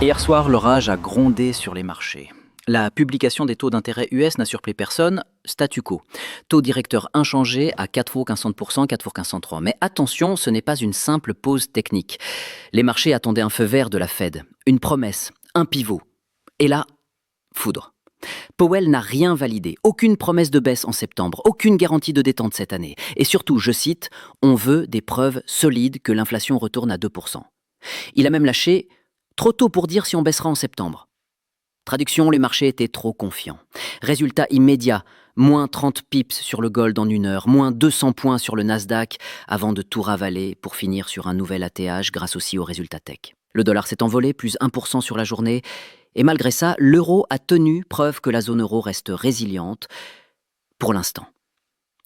Hier soir, l'orage a grondé sur les marchés. La publication des taux d'intérêt US n'a surpris personne, statu quo. Taux directeur inchangé à 4,15%, 4,1503. Mais attention, ce n'est pas une simple pause technique. Les marchés attendaient un feu vert de la Fed, une promesse, un pivot. Et là, foudre. Powell n'a rien validé, aucune promesse de baisse en septembre, aucune garantie de détente cette année. Et surtout, je cite, « On veut des preuves solides que l'inflation retourne à 2%. » Il a même lâché « Trop tôt pour dire si on baissera en septembre. » Traduction, les marchés étaient trop confiants. Résultat immédiat, moins 30 pips sur le gold en 1 heure, moins 200 points sur le Nasdaq, avant de tout ravaler pour finir sur un nouvel ATH grâce aussi aux résultats tech. Le dollar s'est envolé, plus 1% sur la journée, et malgré ça, l'euro a tenu, preuve que la zone euro reste résiliente, pour l'instant.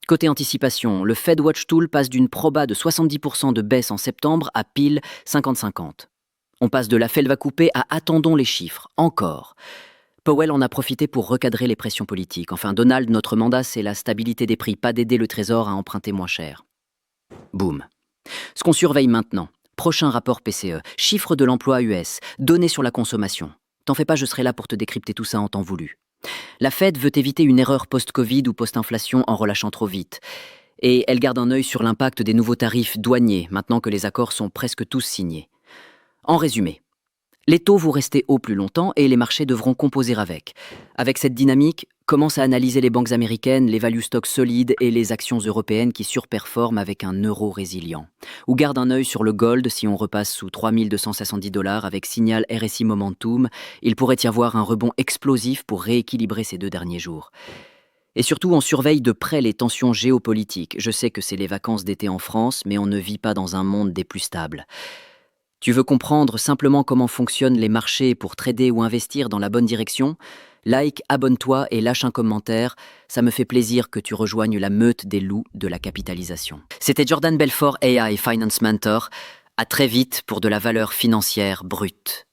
Côté anticipation, le Fed Watch Tool passe d'une proba de 70% de baisse en septembre à pile 50-50. On passe de la Fed va couper à attendons les chiffres, encore. Powell en a profité pour recadrer les pressions politiques. Enfin, Donald, notre mandat, c'est la stabilité des prix, pas d'aider le Trésor à emprunter moins cher. Boum. Ce qu'on surveille maintenant, prochain rapport PCE, chiffres de l'emploi US, données sur la consommation. T'en fais pas, je serai là pour te décrypter tout ça en temps voulu. La Fed veut éviter une erreur post-Covid ou post-inflation en relâchant trop vite. Et elle garde un œil sur l'impact des nouveaux tarifs douaniers, maintenant que les accords sont presque tous signés. En résumé, les taux vont rester hauts plus longtemps et les marchés devront composer avec. Avec cette dynamique, commence à analyser les banques américaines, les value stocks solides et les actions européennes qui surperforment avec un euro résilient. Ou garde un œil sur le gold si on repasse sous 3270 $ avec signal RSI Momentum. Il pourrait y avoir un rebond explosif pour rééquilibrer ces 2 derniers jours. Et surtout, on surveille de près les tensions géopolitiques. Je sais que c'est les vacances d'été en France, mais on ne vit pas dans un monde des plus stables. Tu veux comprendre simplement comment fonctionnent les marchés pour trader ou investir dans la bonne direction ? Like, abonne-toi et lâche un commentaire. Ça me fait plaisir que tu rejoignes la meute des loups de la capitalisation. C'était Jordan Belfort, AI Finance Mentor. À très vite pour de la valeur financière brute.